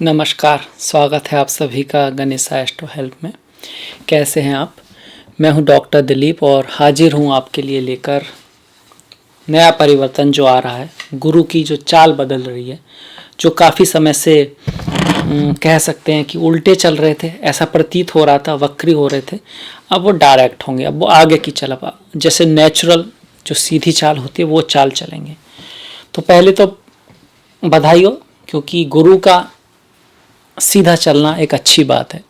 नमस्कार, स्वागत है आप सभी का गणेशा एस्ट्रो हेल्प में। कैसे हैं आप? मैं हूं डॉक्टर दिलीप और हाजिर हूं आपके लिए लेकर नया परिवर्तन जो आ रहा है। गुरु की जो चाल बदल रही है, जो काफ़ी समय से कह सकते हैं कि उल्टे चल रहे थे, ऐसा प्रतीत हो रहा था, वक्री हो रहे थे, अब वो डायरेक्ट होंगे। अब वो आगे की चल, जैसे नेचुरल जो सीधी चाल होती है वो चाल चलेंगे। तो पहले तो बधाई हो, क्योंकि गुरु का सीधा चलना एक अच्छी बात है।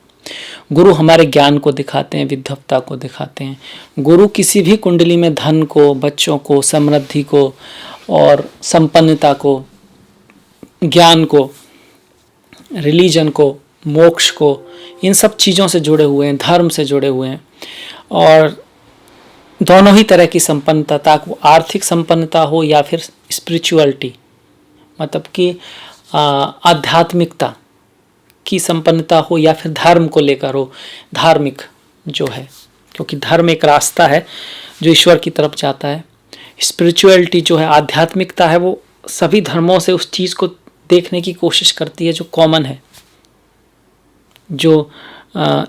गुरु हमारे ज्ञान को दिखाते हैं, विद्वत्ता को दिखाते हैं। गुरु किसी भी कुंडली में धन को, बच्चों को, समृद्धि को और संपन्नता को, ज्ञान को, रिलीजन को, मोक्ष को, इन सब चीज़ों से जुड़े हुए हैं, धर्म से जुड़े हुए हैं। और दोनों ही तरह की संपन्नता, ताकि आर्थिक संपन्नता हो या फिर स्पिरिचुअलिटी, मतलब कि आध्यात्मिकता की संपन्नता हो या फिर धर्म को लेकर हो, धार्मिक जो है, क्योंकि धर्म एक रास्ता है जो ईश्वर की तरफ जाता है। स्पिरिचुअलिटी जो है, आध्यात्मिकता है, वो सभी धर्मों से उस चीज़ को देखने की कोशिश करती है जो कॉमन है, जो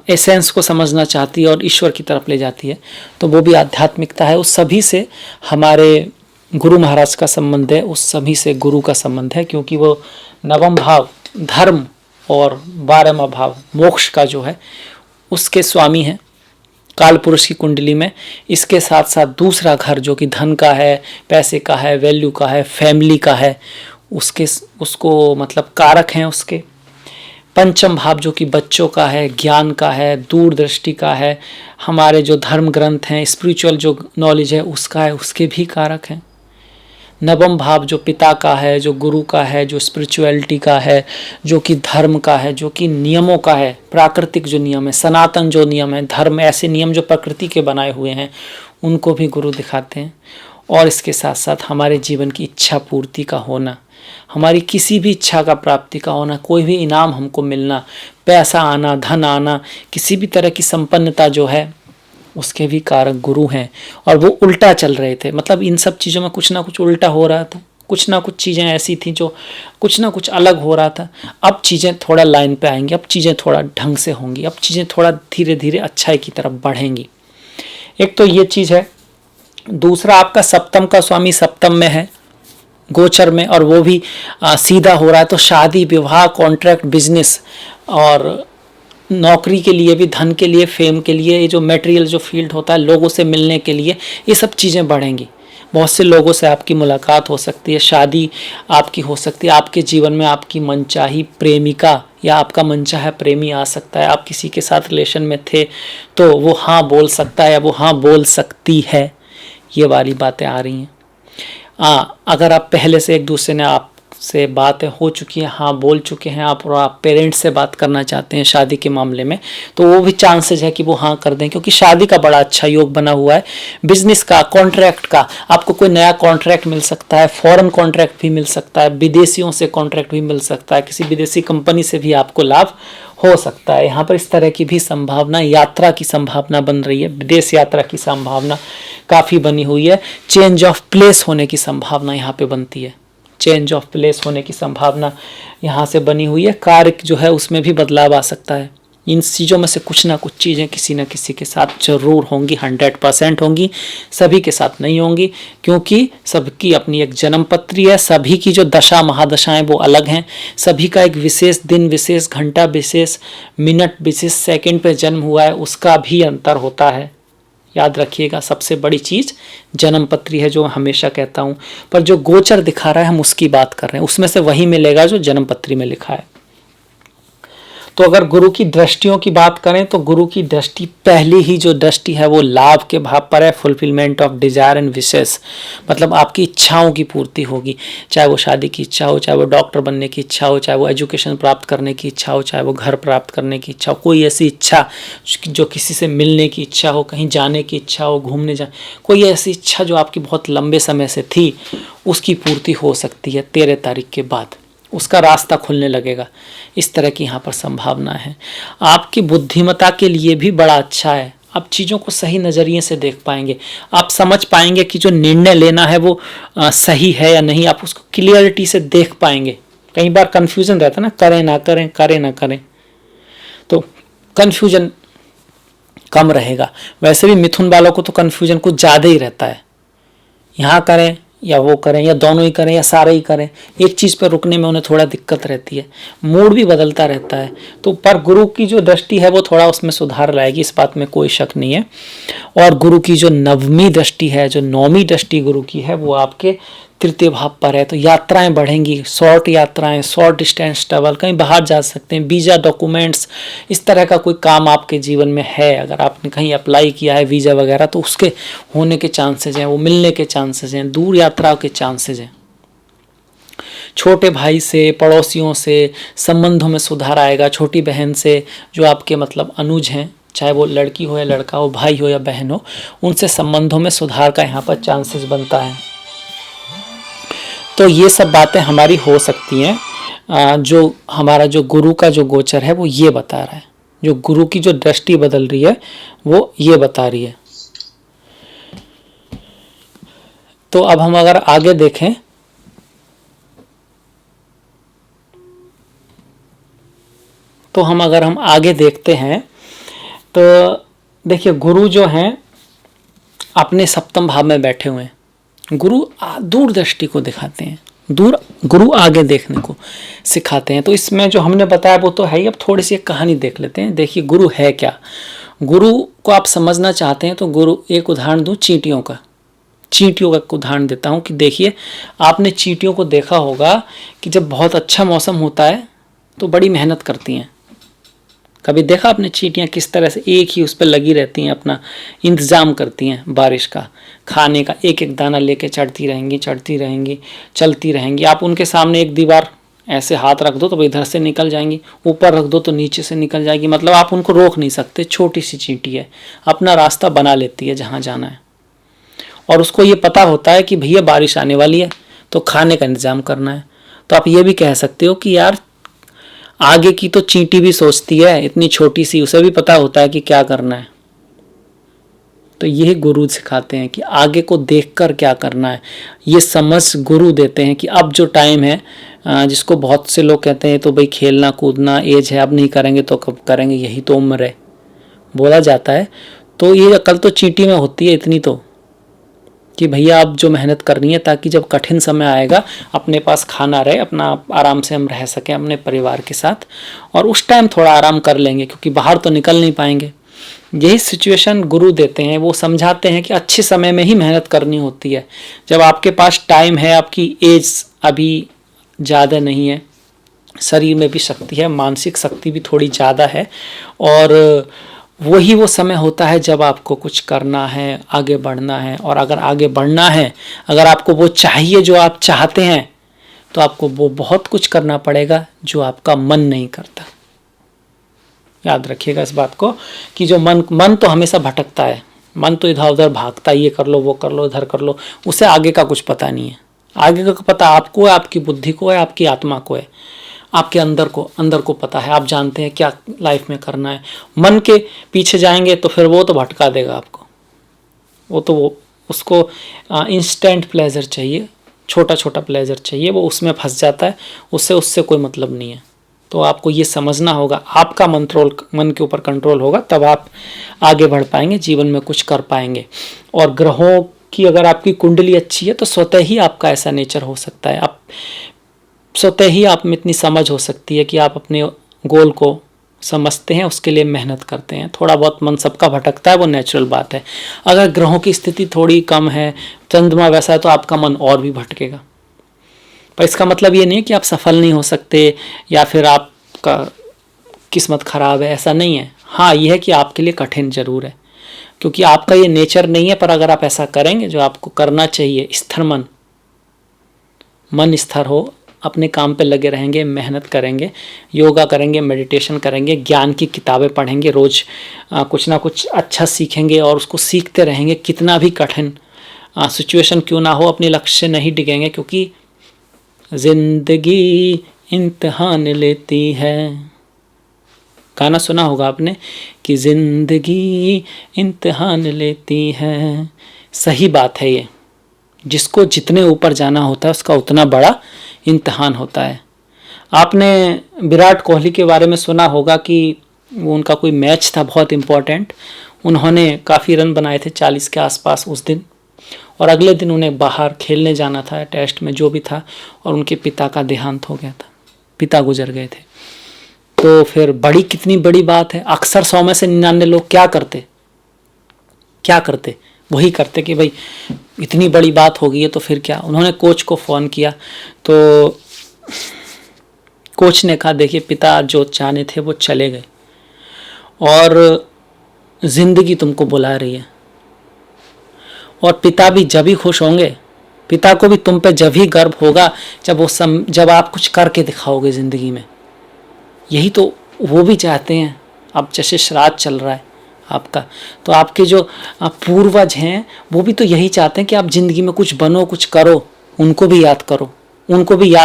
एसेंस को समझना चाहती है और ईश्वर की तरफ ले जाती है। तो वो भी आध्यात्मिकता है। उस सभी से हमारे गुरु महाराज का संबंध है, उस सभी से गुरु का संबंध है, क्योंकि वो नवम भाव धर्म और 12वां भाव मोक्ष का जो है उसके स्वामी हैं काल पुरुष की कुंडली में। इसके साथ साथ दूसरा घर जो कि धन का है, पैसे का है, वैल्यू का है, फैमिली का है, उसको मतलब कारक हैं उसके। पंचम भाव जो कि बच्चों का है, ज्ञान का है, दूरदृष्टि का है, हमारे जो धर्म ग्रंथ हैं, स्पिरिचुअल जो नॉलेज है उसका है, उसके भी कारक हैं। नवम भाव जो पिता का है, जो गुरु का है, जो स्पिरिचुअलिटी का है, जो कि धर्म का है, जो कि नियमों का है, प्राकृतिक जो नियम है, सनातन जो नियम है, धर्म ऐसे नियम जो प्रकृति के बनाए हुए हैं, उनको भी गुरु दिखाते हैं। और इसके साथ साथ हमारे जीवन की इच्छा पूर्ति का होना, हमारी किसी भी इच्छा का प्राप्ति का होना, कोई भी इनाम हमको मिलना, पैसा आना, धन आना, किसी भी तरह की संपन्नता जो है, उसके भी कारक गुरु हैं। और वो उल्टा चल रहे थे, मतलब इन सब चीज़ों में कुछ ना कुछ उल्टा हो रहा था, कुछ ना कुछ चीज़ें ऐसी थी जो कुछ ना कुछ अलग हो रहा था। अब चीज़ें थोड़ा लाइन पे आएंगी, अब चीज़ें थोड़ा ढंग से होंगी, अब चीज़ें थोड़ा धीरे धीरे अच्छाई की तरफ बढ़ेंगी। एक तो ये चीज़ है। दूसरा, आपका सप्तम का स्वामी सप्तम में है गोचर में, और वो भी सीधा हो रहा है। तो शादी, विवाह, कॉन्ट्रैक्ट, बिजनेस और नौकरी के लिए भी, धन के लिए, फेम के लिए, ये जो मटेरियल जो फील्ड होता है, लोगों से मिलने के लिए, ये सब चीज़ें बढ़ेंगी। बहुत से लोगों से आपकी मुलाकात हो सकती है, शादी आपकी हो सकती है, आपके जीवन में आपकी मनचाही प्रेमिका या आपका मनचाहा प्रेमी आ सकता है। आप किसी के साथ रिलेशन में थे तो वो हाँ बोल सकता है या वो हाँ बोल सकती है, ये वाली बातें आ रही हैं। अगर आप पहले से एक दूसरे ने आपसे बातें हो चुकी हैं, हाँ बोल चुके हैं आप, और आप पेरेंट्स से बात करना चाहते हैं शादी के मामले में, तो वो भी चांसेस है कि वो हाँ कर दें, क्योंकि शादी का बड़ा अच्छा योग बना हुआ है। बिजनेस का, कॉन्ट्रैक्ट का, आपको कोई नया कॉन्ट्रैक्ट मिल सकता है, फॉरेन कॉन्ट्रैक्ट भी मिल सकता है, विदेशियों से कॉन्ट्रैक्ट भी मिल सकता है, किसी विदेशी कंपनी से भी आपको लाभ हो सकता है। यहाँ पर इस तरह की भी संभावना, यात्रा की संभावना बन रही है, विदेश यात्रा की संभावना काफ़ी बनी हुई है। चेंज ऑफ प्लेस होने की संभावना यहाँ पे बनती है, चेंज ऑफ प्लेस होने की संभावना यहाँ से बनी हुई है। कार्य जो है उसमें भी बदलाव आ सकता है। इन चीज़ों में से कुछ ना कुछ चीज़ें किसी न किसी के साथ जरूर होंगी, 100% होंगी, सभी के साथ नहीं होंगी, क्योंकि सबकी अपनी एक जन्म पत्री है। सभी की जो दशा महादशाएं वो अलग हैं। सभी का एक विशेष दिन, विशेष घंटा, विशेष मिनट, विशेष सेकंड पे जन्म हुआ है, उसका भी अंतर होता है। याद रखिएगा, सबसे बड़ी चीज़ जन्म पत्री है, जो मैं हमेशा कहता हूँ। पर जो गोचर दिखा रहा है, हम उसकी बात कर रहे हैं, उसमें से वही मिलेगा जो जन्म पत्री में लिखा है। तो अगर गुरु की दृष्टियों की बात करें तो गुरु की दृष्टि, पहली ही जो दृष्टि है वो लाभ के भाव पर है। Fulfilment of desire and wishes, मतलब आपकी इच्छाओं की पूर्ति होगी। चाहे वो शादी की इच्छा हो, चाहे वो डॉक्टर बनने की इच्छा हो, चाहे वो एजुकेशन प्राप्त करने की इच्छा हो, चाहे वो घर प्राप्त करने की इच्छा हो, कोई ऐसी इच्छा जो किसी से मिलने की इच्छा हो, कहीं जाने की इच्छा हो, घूमने जाए, कोई ऐसी इच्छा जो आपकी बहुत लंबे समय से थी, उसकी पूर्ति हो सकती है 13 तारीख के बाद। उसका रास्ता खुलने लगेगा। इस तरह की यहाँ पर संभावना है। आपकी बुद्धिमत्ता के लिए भी बड़ा अच्छा है। आप चीज़ों को सही नज़रिए से देख पाएंगे, आप समझ पाएंगे कि जो निर्णय लेना है वो सही है या नहीं, आप उसको क्लियरिटी से देख पाएंगे। कई बार कन्फ्यूजन रहता है ना, करें ना करें, करें ना करें, तो कन्फ्यूजन कम रहेगा। वैसे भी मिथुन वालों को तो कन्फ्यूजन कुछ ज़्यादा ही रहता है, यहाँ करें या वो करें या दोनों ही करें या सारे ही करें, एक चीज़ पर रुकने में उन्हें थोड़ा दिक्कत रहती है, मूड भी बदलता रहता है। तो पर गुरु की जो दृष्टि है वो थोड़ा उसमें सुधार लाएगी, इस बात में कोई शक नहीं है। और गुरु की जो नवमी दृष्टि है, जो नौवीं दृष्टि गुरु की है, वो आपके तृतीय भाव पर है। तो यात्राएं बढ़ेंगी, शॉर्ट यात्राएं, शॉर्ट डिस्टेंस ट्रैवल, कहीं बाहर जा सकते हैं, वीज़ा, डॉक्यूमेंट्स, इस तरह का कोई काम आपके जीवन में है, अगर आपने कहीं अप्लाई किया है वीज़ा वगैरह, तो उसके होने के चांसेज हैं, वो मिलने के चांसेज हैं, दूर यात्रा के चांसेज हैं। छोटे भाई से, पड़ोसियों से संबंधों में सुधार आएगा। छोटी बहन से, जो आपके मतलब अनुज हैं, चाहे वो लड़की हो या लड़का हो, भाई हो या बहन हो, उनसे संबंधों में सुधार का यहाँ पर चांसेस बनता है। तो ये सब बातें हमारी हो सकती हैं। जो हमारा जो गुरु का जो गोचर है वो ये बता रहा है, जो गुरु की जो दृष्टि बदल रही है वो ये बता रही है। तो अब हम अगर आगे देखें, तो अगर हम आगे देखते हैं तो देखिए, गुरु जो हैं अपने सप्तम भाव में बैठे हुए हैं। गुरु दूरदृष्टि को दिखाते हैं, गुरु आगे देखने को सिखाते हैं। तो इसमें जो हमने बताया वो तो है ही। अब थोड़ी सी एक कहानी देख लेते हैं। देखिए, गुरु है क्या। गुरु को आप समझना चाहते हैं तो गुरु, एक उदाहरण दूं चींटियों का एक उदाहरण देता हूं कि देखिए, आपने चींटियों को देखा होगा कि जब बहुत अच्छा मौसम होता है तो बड़ी मेहनत करती हैं। कभी देखा आपने चींटियाँ किस तरह से एक ही उस पर लगी रहती हैं, अपना इंतज़ाम करती हैं बारिश का, खाने का एक एक दाना लेके चढ़ती रहेंगी, चलती रहेंगी। आप उनके सामने एक दीवार ऐसे हाथ रख दो तो इधर से निकल जाएंगी, ऊपर रख दो तो नीचे से निकल जाएगी, मतलब आप उनको रोक नहीं सकते। छोटी सी चींटी है, अपना रास्ता बना लेती है जहाँ जाना है, और उसको ये पता होता है कि भैया बारिश आने वाली है तो खाने का इंतज़ाम करना है। तो आप ये भी कह सकते हो कि यार, आगे की तो चींटी भी सोचती है, इतनी छोटी सी, उसे भी पता होता है कि क्या करना है। तो यही गुरु सिखाते हैं कि आगे को देखकर क्या करना है, ये समझ गुरु देते हैं कि अब जो टाइम है, जिसको बहुत से लोग कहते हैं तो भाई खेलना कूदना एज है, अब नहीं करेंगे तो कब करेंगे, यही तो उम्र है, बोला जाता है। तो ये अकल तो चींटी में होती है इतनी तो, कि भैया अब जो मेहनत करनी है, ताकि जब कठिन समय आएगा अपने पास खाना रहे, अपना आराम से हम रह सकें अपने परिवार के साथ, और उस टाइम थोड़ा आराम कर लेंगे, क्योंकि बाहर तो निकल नहीं पाएंगे। यही सिचुएशन गुरु देते हैं। वो समझाते हैं कि अच्छे समय में ही मेहनत करनी होती है, जब आपके पास टाइम है, आपकी एज अभी ज़्यादा नहीं है, शरीर में भी शक्ति है, मानसिक शक्ति भी थोड़ी ज़्यादा है, और वही वो समय होता है जब आपको कुछ करना है, आगे बढ़ना है। और अगर आगे बढ़ना है, अगर आपको वो चाहिए जो आप चाहते हैं, तो आपको वो बहुत कुछ करना पड़ेगा जो आपका मन नहीं करता। याद रखिएगा इस बात को कि जो मन तो हमेशा भटकता है, मन तो इधर उधर भागता है, ये कर लो, वो कर लो, इधर कर लो, उसे आगे का कुछ पता नहीं है। आगे का पता आपको है, आपकी बुद्धि को है, आपकी आत्मा को है, आपके अंदर को पता है। आप जानते हैं क्या लाइफ में करना है। मन के पीछे जाएंगे तो फिर वो तो भटका देगा आपको। वो उसको इंस्टेंट प्लेजर चाहिए, छोटा छोटा प्लेजर चाहिए, वो उसमें फंस जाता है, उससे कोई मतलब नहीं है। तो आपको ये समझना होगा, आपका मन के ऊपर कंट्रोल होगा, तब आप आगे बढ़ पाएंगे, जीवन में कुछ कर पाएंगे। और ग्रहों की अगर आपकी कुंडली अच्छी है तो स्वतः ही आपका ऐसा नेचर हो सकता है। आप स्वतः ही आप में इतनी समझ हो सकती है कि आप अपने गोल को समझते हैं, उसके लिए मेहनत करते हैं। थोड़ा बहुत मन सबका भटकता है, वो नेचुरल बात है। अगर ग्रहों की स्थिति थोड़ी कम है, चंद्रमा वैसा है, तो आपका मन और भी भटकेगा। पर इसका मतलब ये नहीं है कि आप सफल नहीं हो सकते या फिर आपका किस्मत खराब है, ऐसा नहीं है। हाँ, यह है कि आपके लिए कठिन जरूर है, क्योंकि आपका ये नेचर नहीं है। पर अगर आप ऐसा करेंगे जो आपको करना चाहिए, स्थिर मन स्थिर हो, अपने काम पे लगे रहेंगे, मेहनत करेंगे, योगा करेंगे, मेडिटेशन करेंगे, ज्ञान की किताबें पढ़ेंगे, रोज़ कुछ ना कुछ अच्छा सीखेंगे और उसको सीखते रहेंगे, कितना भी कठिन सिचुएशन क्यों ना हो, अपने लक्ष्य से नहीं डिगेंगे, क्योंकि जिंदगी इम्तिहान लेती है। गाना सुना होगा आपने कि जिंदगी इम्तिहान लेती है। सही बात है ये। जिसको जितने ऊपर जाना होता है उसका उतना बड़ा इम्तिहान होता है। आपने विराट कोहली के बारे में सुना होगा कि वो उनका कोई मैच था बहुत इम्पोर्टेंट, उन्होंने काफ़ी रन बनाए थे 40 के आसपास उस दिन, और अगले दिन उन्हें बाहर खेलने जाना था टेस्ट में जो भी था, और उनके पिता का देहांत हो गया था, पिता गुजर गए थे। तो फिर बड़ी कितनी बड़ी बात है। अक्सर 100 में से 99 लोग क्या करते वही करते कि भाई इतनी बड़ी बात हो गई है तो फिर क्या। उन्होंने कोच को फ़ोन किया तो कोच ने कहा देखिए पिता जो चाहने थे वो चले गए और ज़िंदगी तुमको बुला रही है, और पिता भी जब ही खुश होंगे, पिता को भी तुम पे जब ही गर्व होगा जब आप कुछ करके दिखाओगे ज़िंदगी में। यही तो वो भी चाहते हैं। अब जैसे श्राद्ध चल रहा है आपका, तो आपके जो पूर्वज हैं वो भी तो यही चाहते हैं कि आप ज़िंदगी में कुछ बनो, कुछ करो। उनको भी याद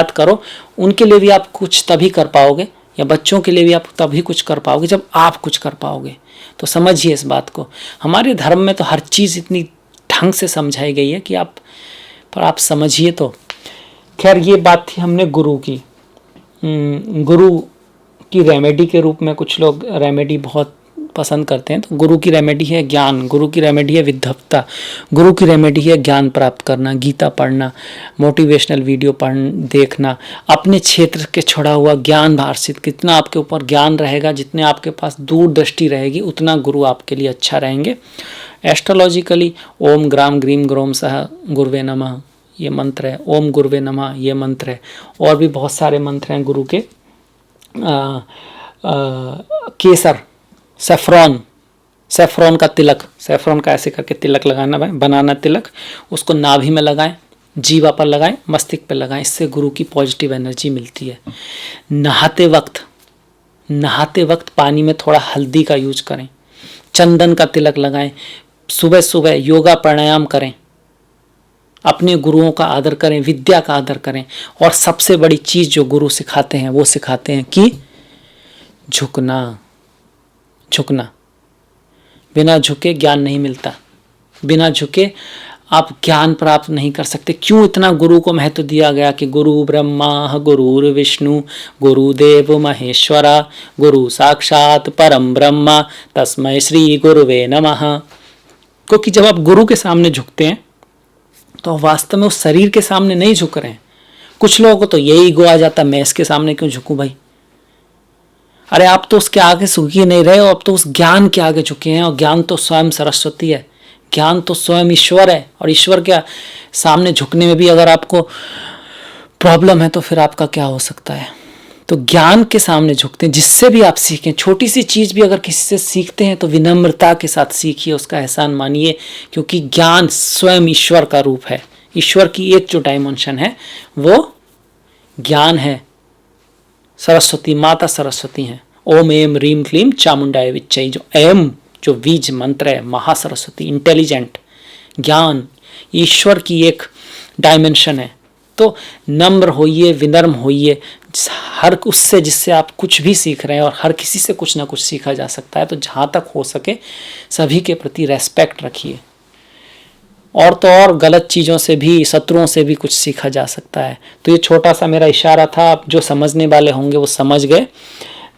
करो, उनके लिए भी आप कुछ तभी कर पाओगे, या बच्चों के लिए भी आप तभी कुछ कर पाओगे जब आप कुछ कर पाओगे। तो समझिए इस बात को। हमारे धर्म में तो हर चीज़ इतनी ढंग से समझाई गई है कि आप समझिए। तो खैर ये बात थी हमने गुरु की। गुरु की रेमेडी के रूप में कुछ लोग रेमेडी बहुत पसंद करते हैं। तो गुरु की रेमेडी है ज्ञान, गुरु की रेमेडी है विद्वत्ता, गुरु की रेमेडी है ज्ञान प्राप्त करना, गीता पढ़ना, मोटिवेशनल वीडियो देखना, अपने क्षेत्र के छोड़ा हुआ ज्ञान भाषित। कितना आपके ऊपर ज्ञान रहेगा, जितने आपके पास दूरदृष्टि रहेगी, उतना गुरु आपके लिए अच्छा रहेंगे। एस्ट्रोलॉजिकली ओम ग्राम ग्रीम ग्रोम सह गुरुवे नमः ये मंत्र है, ओम गुरुवे नमः ये मंत्र है, और भी बहुत सारे मंत्र हैं गुरु के। केसर, सेफ्रॉन का तिलक, सेफ्रॉन का ऐसे करके तिलक लगाना, बनाना तिलक, उसको नाभि में लगाएं, जीवा पर लगाएं, मस्तिष्क पर लगाएं। इससे गुरु की पॉजिटिव एनर्जी मिलती है। नहाते वक्त पानी में थोड़ा हल्दी का यूज करें, चंदन का तिलक लगाएं, सुबह सुबह योगा प्राणायाम करें, अपने गुरुओं का आदर करें, विद्या का आदर करें। और सबसे बड़ी चीज़ जो गुरु सिखाते हैं वो सिखाते हैं कि झुकना। बिना झुके ज्ञान नहीं मिलता, बिना झुके आप ज्ञान प्राप्त नहीं कर सकते। क्यों इतना गुरु को महत्व दिया गया कि गुरु ब्रह्मा गुरुर्विष्णु गुरुदेव महेश्वरा गुरु साक्षात परम ब्रह्मा तस्मै श्री गुरुवे नमः। क्योंकि जब आप गुरु के सामने झुकते हैं तो वास्तव में उस शरीर के सामने नहीं झुक रहे हैं। कुछ लोगों को तो यही ईगो आ जाता, मैं इसके सामने क्यों झुकूं भाई। अरे आप तो उसके आगे झुके नहीं रहे हो, आप तो उस ज्ञान के आगे झुके हैं, और ज्ञान तो स्वयं सरस्वती है, ज्ञान तो स्वयं ईश्वर है। और ईश्वर के सामने झुकने में भी अगर आपको प्रॉब्लम है तो फिर आपका क्या हो सकता है। तो ज्ञान के सामने झुकते हैं, जिससे भी आप सीखें। छोटी सी चीज़ भी अगर किसी से सीखते हैं तो विनम्रता के साथ सीखिए, उसका एहसान मानिए, क्योंकि ज्ञान स्वयं ईश्वर का रूप है। ईश्वर की एक जो डायमेंशन है वो ज्ञान है। सरस्वती माता सरस्वती हैं। ओम एम रीम क्लीम चामुंडाय विच्चई, जो एम जो बीज मंत्र है, महासरस्वती, इंटेलिजेंट, ज्ञान, ईश्वर की एक डायमेंशन है। तो नम्र होइए, विनम्र होइए, हर उससे जिससे आप कुछ भी सीख रहे हैं, और हर किसी से कुछ ना कुछ सीखा जा सकता है। तो जहाँ तक हो सके सभी के प्रति रेस्पेक्ट रखिए। और तो और गलत चीज़ों से भी, शत्रुओं से भी कुछ सीखा जा सकता है। तो ये छोटा सा मेरा इशारा था, आप जो समझने वाले होंगे वो समझ गए।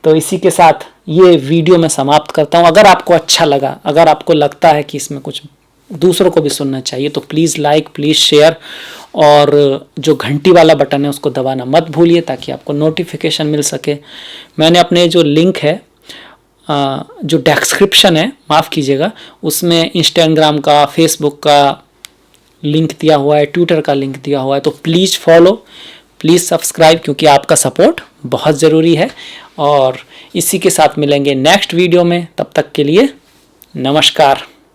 तो इसी के साथ ये वीडियो मैं समाप्त करता हूँ। अगर आपको अच्छा लगा, अगर आपको लगता है कि इसमें कुछ दूसरों को भी सुनना चाहिए, तो प्लीज़ लाइक, प्लीज़ शेयर, और जो घंटी वाला बटन है उसको दबाना मत भूलिए, ताकि आपको नोटिफिकेशन मिल सके। मैंने अपने जो लिंक है, जो डिस्क्रिप्शन है, माफ़ कीजिएगा, उसमें इंस्टाग्राम का, फेसबुक का लिंक दिया हुआ है, ट्विटर का लिंक दिया हुआ है। तो प्लीज़ फॉलो, प्लीज़ सब्सक्राइब, क्योंकि आपका सपोर्ट बहुत ज़रूरी है। और इसी के साथ मिलेंगे नेक्स्ट वीडियो में। तब तक के लिए नमस्कार।